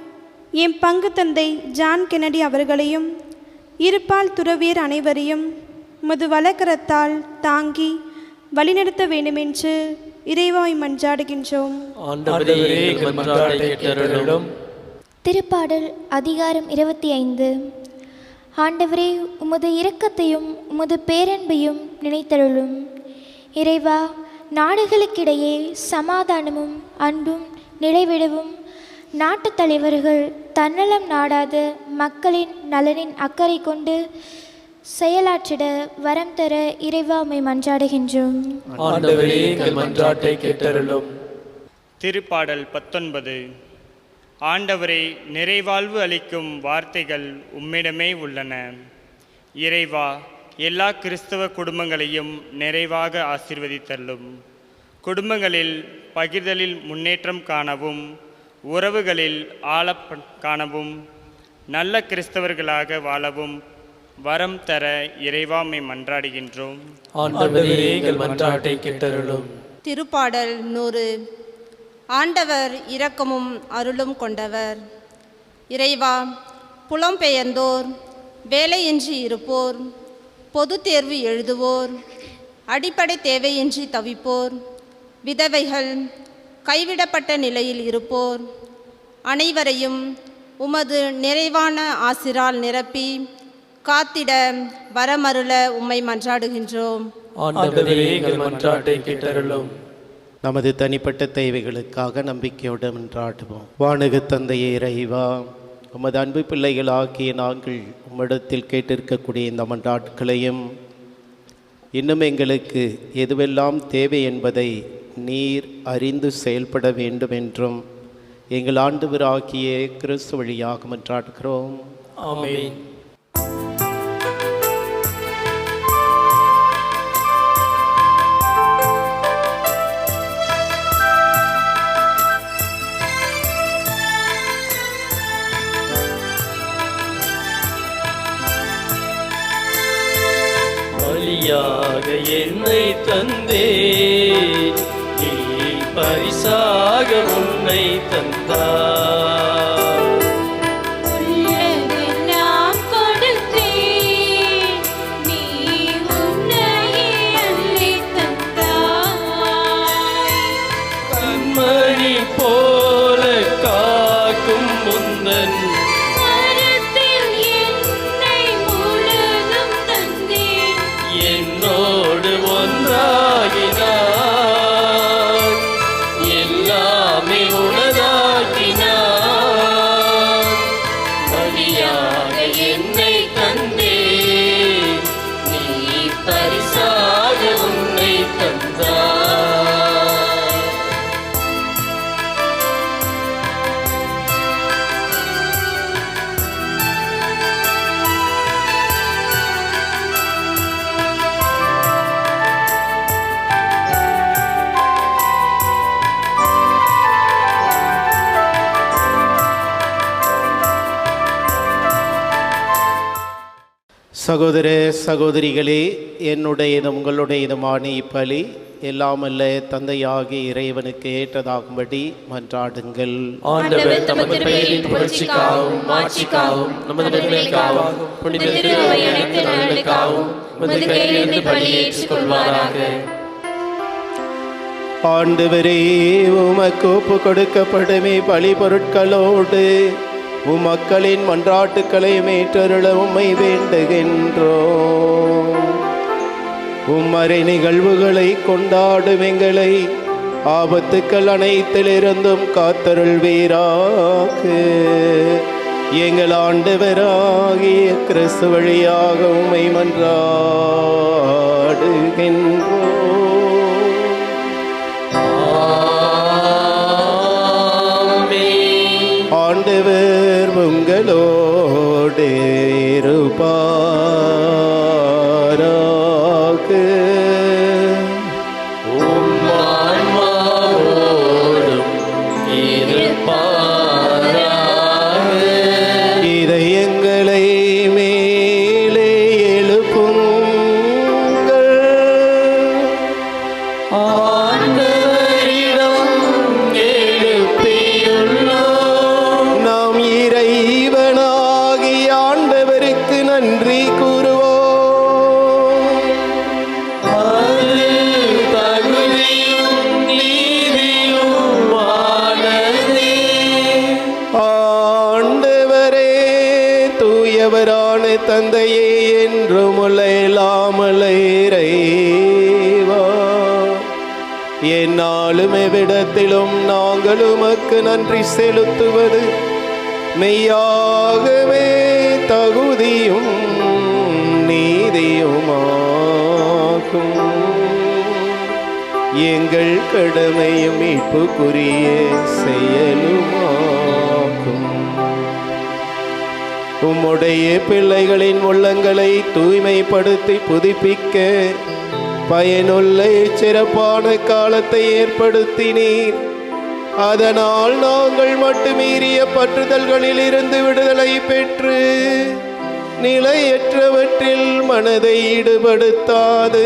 எம் பங்கு தந்தை ஜான் கென்னடி அவர்களையும் இருப்பால் துறவியர் அனைவரையும் உமது வலக்கரத்தால் தாங்கி வழிநடத்த வேண்டுமென்று இறைவாய் மன்றாடுகின்றோம். திருப்பாடல் அதிகாரம் 25. ஆண்டவரே, உமது இரக்கத்தையும் உமது பேரன்பையும் நினைத்தருளும். இறைவா, நாடுகளுக்கிடையே சமாதானமும் அன்பும் நிலைவிடவும், நாட்டுத் தலைவர்கள் தன்னலம் நாடாத மக்களின் நலனின் அக்கறை கொண்டு செயலாற்றிட வரம் தர இறைவா உம்மை மன்றாடுகின்றோம். திருப்பாடல் 19. ஆண்டவரே, நிறைவாழ்வு அளிக்கும் வார்த்தைகள் உம்மிடமே உள்ளன. இறைவா, எல்லா கிறிஸ்தவ குடும்பங்களையும் நிறைவாக ஆசீர்வதித்தள்ளும். குடும்பங்களில் பகிர்தலில் முன்னேற்றம் காணவும், உறவுகளில் ஆழ காணவும், நல்ல கிறிஸ்தவர்களாக வாழவும் வரம் தர இறைவாமை மன்றாடுகின்றோம். ஆண்டவரே, எங்கள் மன்றாட்டை கேட்டருளும். திருப்பாடல் 100. ஆண்டவர் இரக்கமும் அருளும் கொண்டவர். இறைவா, புலம்பெயர்ந்தோர், வேலையின்றி இருப்போர், பொது தேர்வு எழுதுவோர், அடிப்படை தேவையின்றி தவிப்போர், விதவைகள், கைவிடப்பட்ட நிலையில் இருப்போர் அனைவரையும் உமது நிறைவான ஆசிரால் நிரப்பி காத்திட வரமருள உம்மை மன்றாடுகின்றோம். ஆண்டவரே, எங்கள் மன்றாட்டை கேட்டருளும். நமது தனிப்பட்ட தேவைகளுக்காக நம்பிக்கையோடு மன்றாடுவோம். வானக தந்தையே இறைவா, உமது அன்பு பிள்ளைகளாகிய நாங்கள் உம்மிடத்தில் கேட்டிருக்கக்கூடிய இந்த மன்றாட்டுகளையும் இன்னும் எங்களுக்கு எதுவெல்லாம் தேவை என்பதை நீர் அறிந்து செயல்பட வேண்டும் என்றும் எங்கள் ஆண்டவராகிய கிறிஸ்து வழியாக மன்றாடுகிறோம். ஆமென். பலியாக என்னை தந்தே, நீ பரிசாக உன்னை தந்தாய். உள்ளதெல்லாம் கொடுத்தேன், நீ உன்னையே அள்ளித் தந்தாய். கண்மணி போல காக்கும் முந்தன் கரத்தில் என்னை முழுதும் தந்தேன். என்னோடு ஒன்றாகினாய், எல்லாமே உனதாக்கினாய். பலியாக என்னை தந்தே, நீ பரிசாக உன்னை தந்தாய். சகோதர சகோதரிகளே, என்னுடையதும் உங்களுடையதுமான இப்பலி எல்லாமல்ல தந்தையாகிய இறைவனுக்கு ஏற்றதாகும்படி மன்றாடுங்கள். ஆண்டவர் தமது பெயரின் புகழ்ச்சிக்காகவும் மாட்சிக்காகவும் நமது நன்மைக்காகவும் புனித திருவை அனைத்து நலனுக்காகவும் உமது கையிலிருந்து பலியை ஏற்றுக்கொள்வாராக. ஆண்டவரே, உமக்கு ஒப்பு கொடுக்கப்படுமே பலி பொருட்களோடு உம்மக்களின் மன்றாட்டுக்களை மேற்றருள உம்மை வேண்டுகின்றோம். உம்மறை நிகழ்வுகளை கொண்டாடும் எங்களை ஆபத்துக்கள் அனைத்திலிருந்தும் காத்தருள்வீராக. எங்கள் ஆண்டவராகிய கிறிஸ்து வழியாக உம்மை மன்றாடுகின்றோம். ஆண்டவர் உங்களோடு இருப்பாராக. உம் ஆன்மாவோடும் இருப்பாராக. இதயங்களை மேலே எழுப்புங்கள். ஆண்டவரிடம் எழுப்பியுள்ளோம். நாம் இறைவனாகிய ஆண்டவருக்கு நன்றி கூறுவோம். அது தகுதியும் நீதியுமானதே. ஆண்டவரே, தூயவரான தந்தையே, என்றும் இல்லாமல் இறைவா, என்னாலும் எவ்விடத்திலும் நாங்கள் உமக்கு நன்றி செலுத்துவது மெய்யாகவே தகுதியும் நீதியுமாகும். எங்கள் கடமையும் மீட்புக்குரிய செயலுமாகும். உம்முடைய பிள்ளைகளின் உள்ளங்களை தூய்மைப்படுத்தி புதுப்பிக்க பயனுள்ள சிறப்பான காலத்தை ஏற்படுத்தினீர். அதனால் நாங்கள் மட்டுமீறிய பற்றுதல்களில் இருந்து விடுதலை பெற்று நிலையற்றவற்றில் மனதை ஈடுபடுத்தாது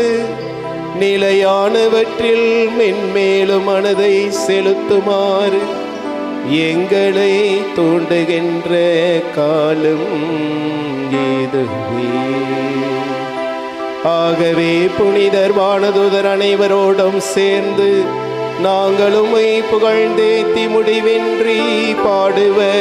நிலையானவற்றில் மென்மேலும் மனதை செலுத்துமாறு எங்களை தூண்டுகின்ற காலம் இதுவே. ஆகவே புனிதர் வானதூதர் அனைவரோடும் சேர்ந்து நாங்களும் புகழ்ந்தேத்தி முடிவின்றி பாடுவதாவது: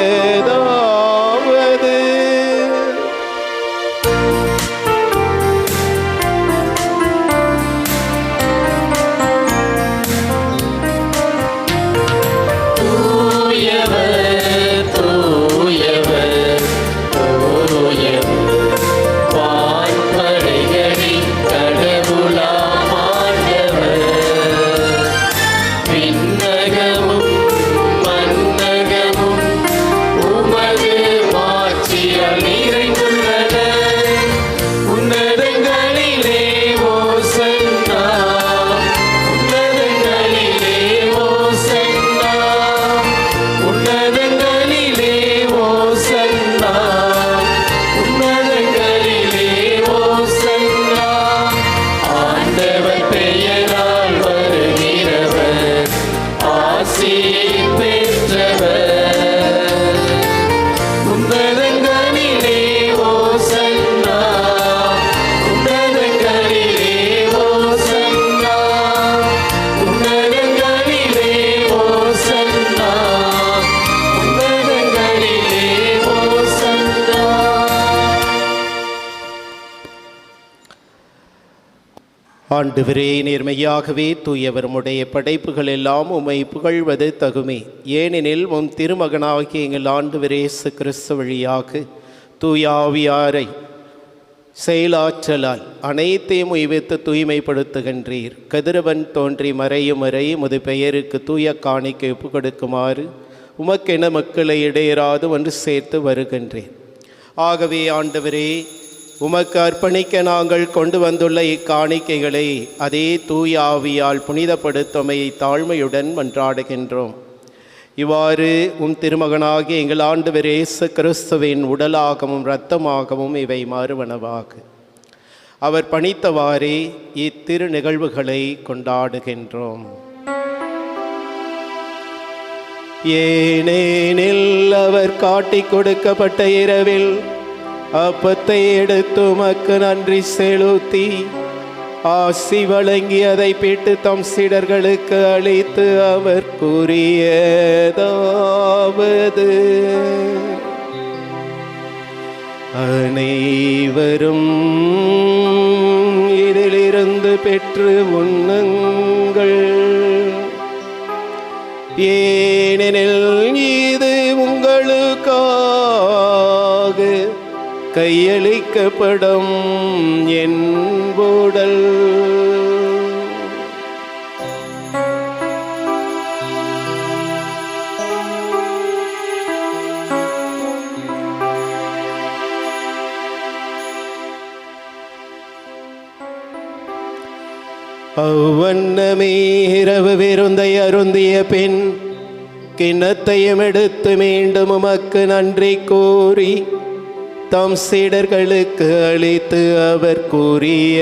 ஆண்டவரே, நேர்மையாகவே தூயவர் உம்முடைய படைப்புகள் எல்லாம் உம்மை புகழ்வது தகுமே. ஏனெனில் உம் திருமகனாகிய எங்கள் ஆண்டவர் இயேசு கிறிஸ்து வழியாக தூய ஆவியாரை செயலாற்றலால் அனைத்தையும் உய்வித்து தூய்மைப்படுத்துகின்றீர். கதிரவன் தோன்றி மறையும் வரை உமது பெயருக்கு தூய காணிக்கை ஒப்பு கொடுக்குமாறு உமக்கென மக்களை இடையராது ஒன்று சேர்த்து வருகின்றேன். ஆகவே ஆண்டவரே, உமக்கு அர்ப்பணிக்க நாங்கள் கொண்டு வந்துள்ள இக்காணிக்கைகளை அதே தூய ஆவியால் புனிதப்படுத்துமையை தாழ்மையுடன் மன்றாடுகின்றோம். இவ்வாறு உம் திருமகனாகிய எங்கள் ஆண்டவர் இயேசு கிறிஸ்துவின் உடலாகவும் இரத்தமாகவும் இவை மாறுவனவாக அவர் பணித்தவாறே இத்திரு நிகழ்வுகளை கொண்டாடுகின்றோம். ஏனெனில் அவர் காட்டிக் கொடுக்கப்பட்ட இரவில் அப்பத்தை எடுத்து உமக்கு நன்றி செலுத்தி ஆசி வழங்கி அதை பிட்டு தம் சீடர்களுக்கு அளித்து அவர் கூறியதாவது: அனைவரும் இதிலிருந்து பெற்று உண்ணுங்கள். ஏனெனில் இது உங்களுக்காக கையளிக்கப்படும் என் உடல். அவ்வண்ணமே இரவு விருந்தை அருந்திய பின் கிண்ணத்தையும் எடுத்து மீண்டும் உமக்கு நன்றி கூறி தம் சீடர்களுக்கு அளித்து அவர் கூறியதாவது: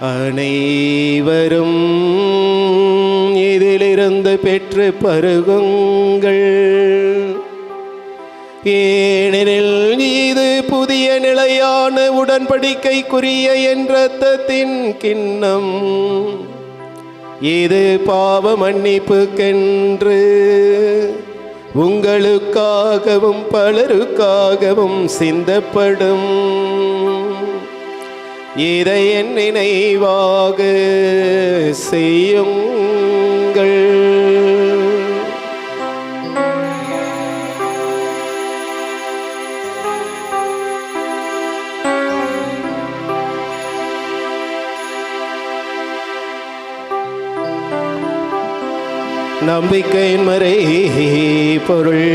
அனைவரும் இதிலிருந்து பெற்று பருகுங்கள். ஏனெனில் இது புதிய நிலையான உடன்படிக்கைக்குரிய என் இரத்தத்தின் கிண்ணம். இது பாவ மன்னிப்புக்கென்று உங்களுக்காகவும் பலருக்காகவும் சிந்தப்படும். இதை என் நினைவாக செய்யுங்கள். நம்பிக்கையின் மறை பொருள்.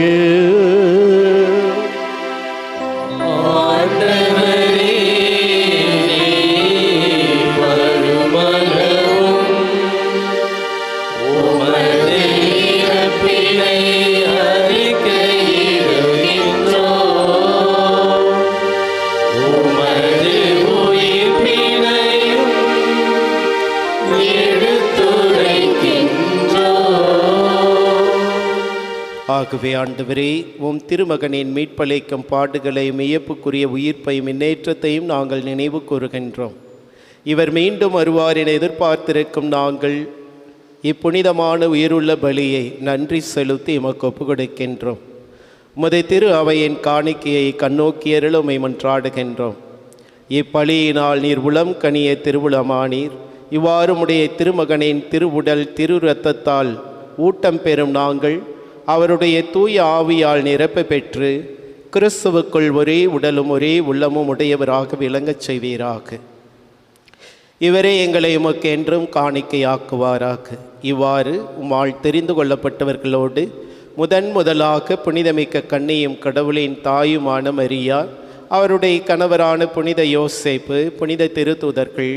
ஆகவே ஆண்டவரே, உம் திருமகனின் மீட்பளிக்கும் பாடுகளையும் வியப்புக்குரிய உயிர்ப்பையும் முன்னேற்றத்தையும் நாங்கள் நினைவு கூறுகின்றோம். இவர் மீண்டும் வருவார் என எதிர்பார்த்திருக்கும் நாங்கள் இப்புனிதமான உயிருள்ள பலியை நன்றி செலுத்தி எமக்கு ஒப்பு கொடுக்கின்றோம். உமது திரு அவையின் காணிக்கையை கண்ணோக்கியருள் உம்மை மன்றாடுகின்றோம். இப்பலியினால் நீர் உளம் கனிய திருவுளமானீர். இவ்வாறு உடைய திருமகனின் திருவுடல் திரு இரத்தத்தால் ஊட்டம் பெறும் நாங்கள் அவருடைய தூய ஆவியால் நிரப்ப பெற்று கிறிஸ்துவுக்குள் ஒரே உடலும் ஒரே உள்ளமும் உடையவராக விளங்கச் செய்வீராக. இவரே எங்களை உமக்கு என்றும் காணிக்கையாக்குவாராக. இவ்வாறு உம்மால் தெரிந்து கொள்ளப்பட்டவர்களோடு முதலாக புனிதமிக்க கன்னியும் கடவுளின் தாயுமான மரியா, அவருடைய கணவரான புனித யோசேப்பு, புனித திருத்தூதர்கள்,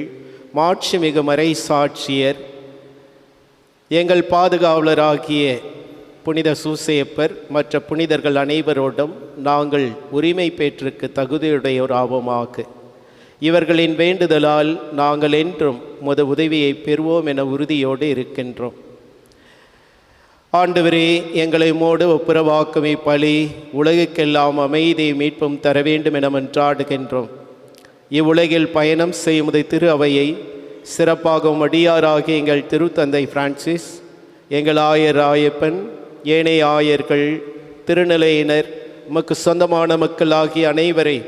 மாட்சிமிகு மறை சாட்சியர், எங்கள் பாதுகாவலராகிய புனித சூசேப்பர் மற்ற புனிதர்கள் அனைவரோடும் நாங்கள் உரிமை பேற்றுக்கு தகுதியுடையோராவோமாக. இவர்களின் வேண்டுதலால் நாங்கள் என்றும் உமது உதவியை பெறுவோம் என உறுதியோடு இருக்கின்றோம். ஆண்டவரே, எங்களை மோடு ஒப்புரவாக்கும் இப்பலி உலகுக்கெல்லாம் அமைதியை மீட்பும் தர வேண்டும் என மன்றாடுகின்றோம். இவ்வுலகில் பயணம் செய்யும் திரு அவையை சிறப்பாகவும் அடியாராகிய எங்கள் திருத்தந்தை பிரான்சிஸ், எங்கள் ஆயர் ஆயப்பன், ஏனைய ஆயர்கள், திருநிலையினர், உமக்கு சொந்தமான மக்களாகிய அனைவரை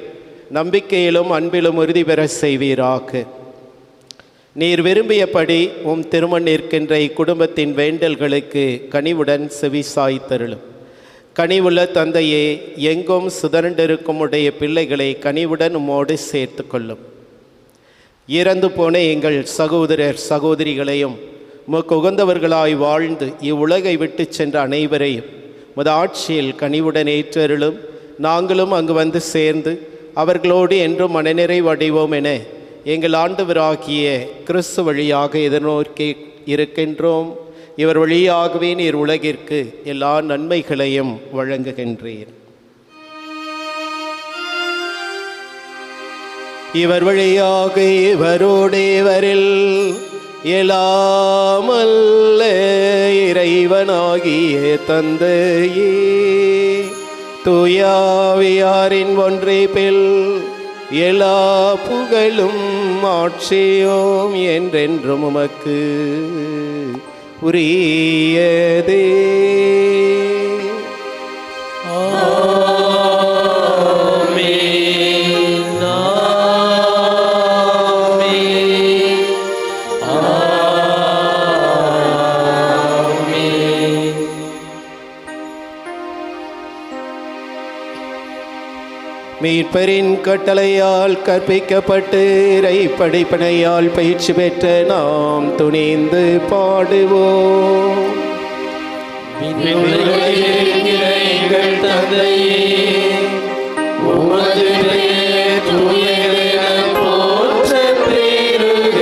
நம்பிக்கையிலும் அன்பிலும் உறுதி பெற செய்வீராக. நீர் விரும்பியபடி உம் திருமண் நிற்கின்ற இக்குடும்பத்தின் வேண்டல்களுக்கு கனிவுடன் செவிசாய்த்தருளும். கனிவுள்ள தந்தையே, எங்கும் சுதரண்டிருக்கும் உடைய பிள்ளைகளை கனிவுடன் உம்மோடு சேர்த்து கொள்ளும். இறந்து போன எங்கள் சகோதரர் சகோதரிகளையும் உமக்கு உகந்தவர்களாய் வாழ்ந்து இவ்வுலகை விட்டு சென்ற அனைவரையும் உமது ஆட்சியில் கனிவுடன் ஏற்றருளும். நாங்களும் அங்கு வந்து சேர்ந்து அவர்களோடு என்றும் மனநிறைவடைவோம் என எங்கள் ஆண்டவராகிய கிறிஸ்து வழியாக எதிர்நோக்கி இருக்கின்றோம். இவர் வழியாகவே நீர் உலகிற்கு எல்லா நன்மைகளையும் வழங்குகின்றீர். இவர் வழியாக இவரோடு இவரில் எல்லாமல்ல இறைவனாகிய தந்தையே, தூயாவியாரின் ஒன்றிப்பில் எல்லா புகழும் ஆட்சியும் என்றென்றும் உமக்கு உரியதே. மீட்பரின் கட்டளையால் கற்பிக்கப்பட்டு இறை படிப்பனையால் பயிற்சி பெற்ற நாம் துணிந்து பாடுவோம். எங்கள் தந்தையே, உமது பெயர் தூயதென போற்றப் பெறுக.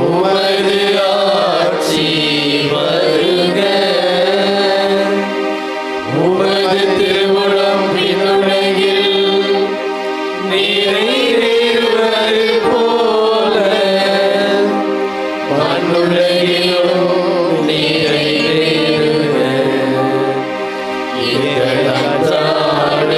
உமது ஆட்சி வருக. உமது திருவுளம் விண்ணுலகில் நிறைவேறுவது போல மண்ணுலகிலும் நிறைவேறுக. எங்கள் அன்றாட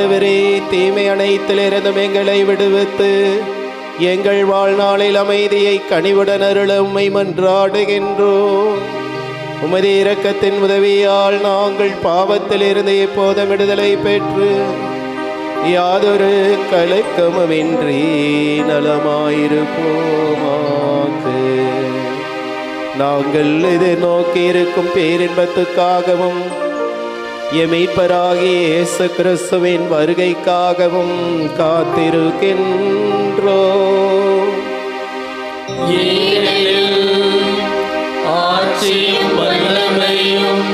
ஆண்டவரே, தீமை அனைத்திலிருந்தும் எங்களை விடுவித்து எங்கள் வாழ்நாளில் அமைதியை கனிவுடன் அருள உம்மை மன்றாடுகின்றோம். உமது இரக்கத்தின் உதவியால் நாங்கள் பாவத்திலிருந்து எப்போதும் விடுதலை பெற்று யாதொரு கலக்கமுமின்றி நலமாயிருப்போமாக. நாங்கள் எதிர்நோக்கி இருக்கும் பேரின்பத்துக்காகவும் எமீட்பராகிய இயேசு கிறிஸ்துவின் வருகைக்காகவும் காத்திருக்கின்றோம். ஆட்சியும் வல்லமையும்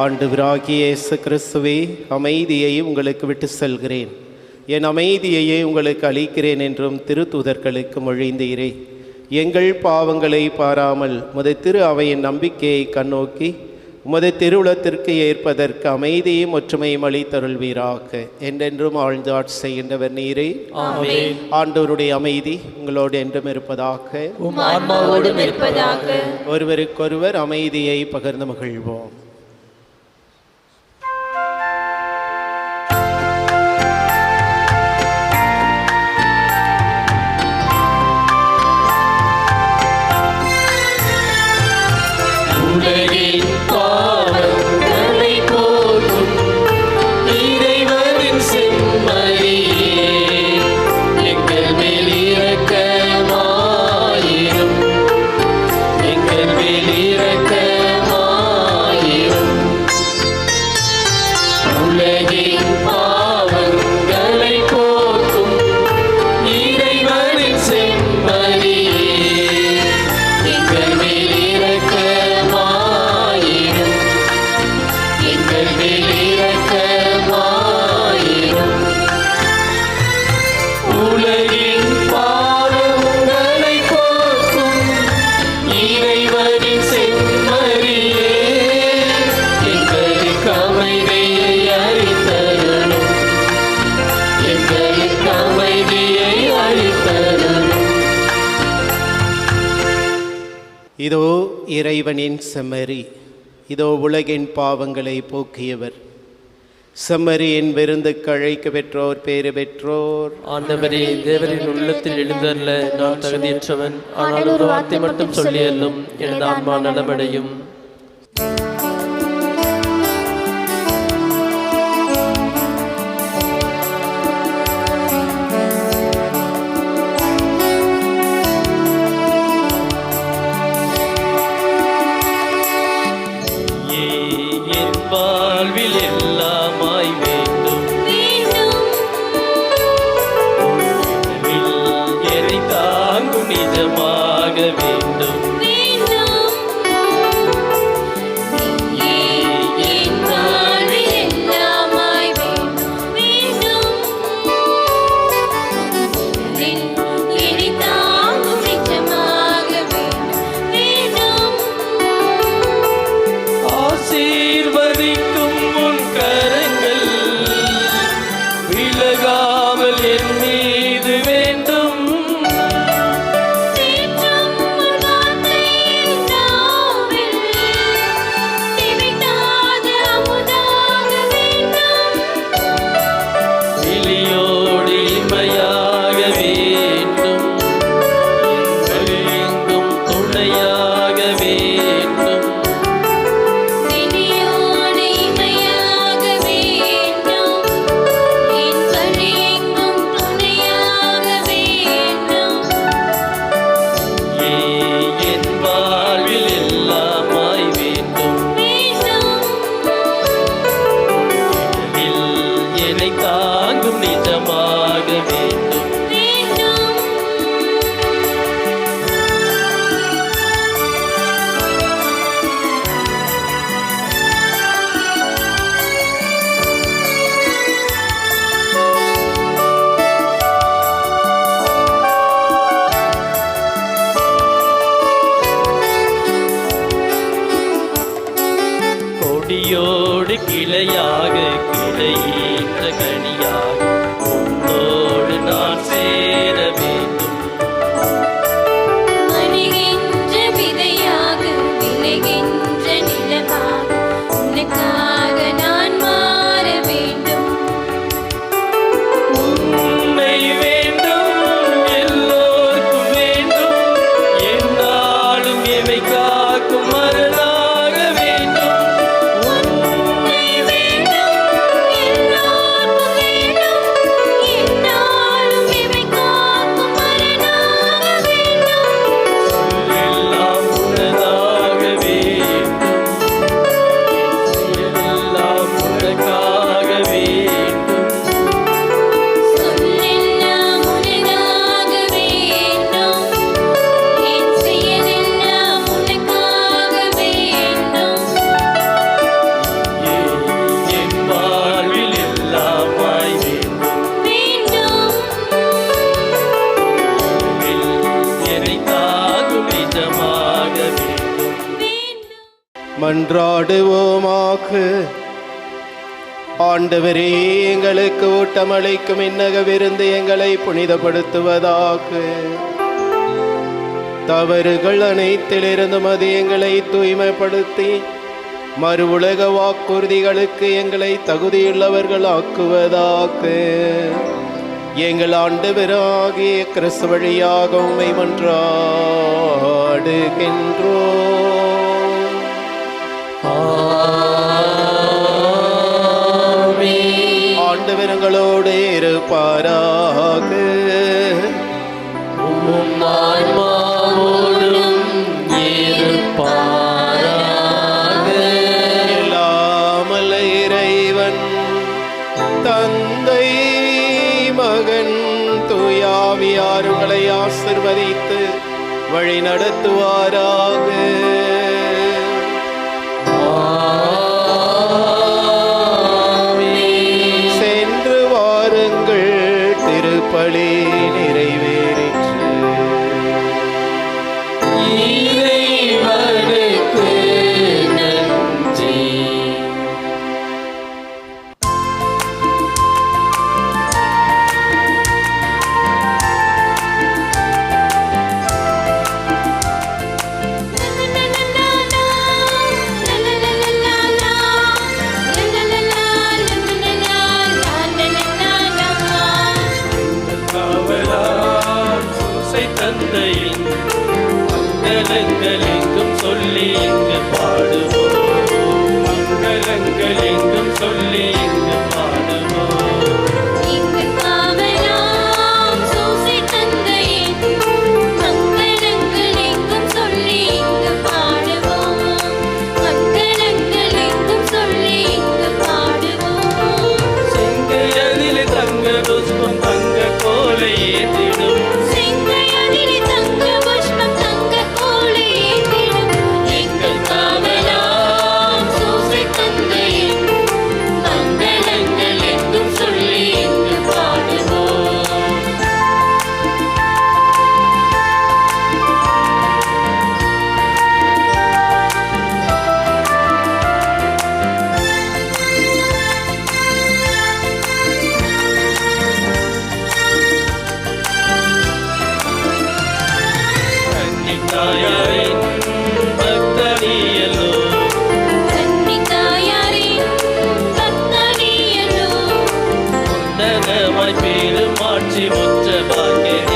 ஆண்டவராகிய இயேசு கிறிஸ்துவே, அமைதியை உங்களுக்கு விட்டு செல்கிறேன், என் அமைதியையே உங்களுக்கு அளிக்கிறேன் என்றும் திருத்தூதர்களுக்கு மொழிந்தீரே. எங்கள் பாவங்களை பாராமல் உமது திரு அவையின் நம்பிக்கையை கண்ணோக்கி உமது திருவுளத்திற்கு ஏற்பதற்கு அமைதியும் ஒற்றுமையும் அளித்தருள்வீராக. என்றென்றும் ஆழ்ந்து ஆட்சி செய்கின்றவர் நீரே. ஆமென். ஆண்டவருடைய அமைதி உங்களோடு என்றும் இருப்பதாக. உம் ஆன்மாவோடும் இருப்பதாக. ஒருவருக்கொருவர் அமைதியை பகிர்ந்து மகிழ்வோம். இதோ இறைவனின் செம்மறி, இதோ உலகின் பாவங்களை போக்கியவர். செம்மறியின் விருந்துக்கு அழைக்க பெற்றோர் பேறு பெற்றோர். ஆண்டவரே, தேவரின் உள்ளத்தில் எழுந்தருள நான் தகுதியற்றவன், ஆனால் ஒரு வார்த்தை மட்டும் சொல்லியல்லும் எனது ஆன்மா நலமடையும். வாழ்வில் எல்லாமாய் வேண்டும், என்னை தாங்கும் நிஜமாக வேண்டும். கொடியோடு கிளையாக கிளையேற்ற கனியாக உன்னோடு நான் சேர வேண்டும். மணிகின்ற விதையாக மன்றாடுவோமாக. ஆண்டவரே, எங்களுக்கு ஊட்டமளிக்கும் இன்னக விருந்து எங்களை புனிதப்படுத்துவதாக. தவறுகள் அனைத்திலிருந்தும் அது எங்களை தூய்மைப்படுத்தி மறு உலக வாக்குறுதிகளுக்கு எங்களை தகுதியுள்ளவர்கள் ஆக்குவதாக. எங்கள் ஆண்டவராகிய கிறிஸ்து வழியாக உம்மை மன்றாடுகின்றோம். ஆண்டவர்களோடு இருப்பாராக. எல்லாமல்ல இறைவன் தந்தை மகன் தூயாவியாருங்களை ஆசிர்வதித்து வழி நடத்துவாராக. சென்று வாருங்கள், திருப்பலி நிறைவேறிற்று. தந்தையின் மங்களங்கள் எங்கும் சொல்லி இங்கு பாடுவோம். மங்களங்கள் எங்கும் சொல்லி இங்கு பாடுவோம். இங்கு காவலாம் சூசை தந்தையின் மங்களங்கள் எங்கும் சொல்லி இங்கு பாடுவோம். மங்களங்கள் எங்கும் சொல்லி இங்கு பாடுவோம். செங்கையதிலே தங்க புஷ்பம் தங்க கோலை ஏற்றிடும். செங்கையதிலே தங்க புஷ்பம் தங்க கோலை ஏற்றிடும். எங்கள் காவலாம் சூசை தந்தையின் மங்களங்கள் எங்கும் சொல்லி இங்கு பாடுவோம். கன்னித்தாயாரின் பக்தனியலோ, கன்னித்தாயாரின் பக்தனியலோ, உன்னதமாய் பேரும் ஆட்சி முற்ற பாக்கிய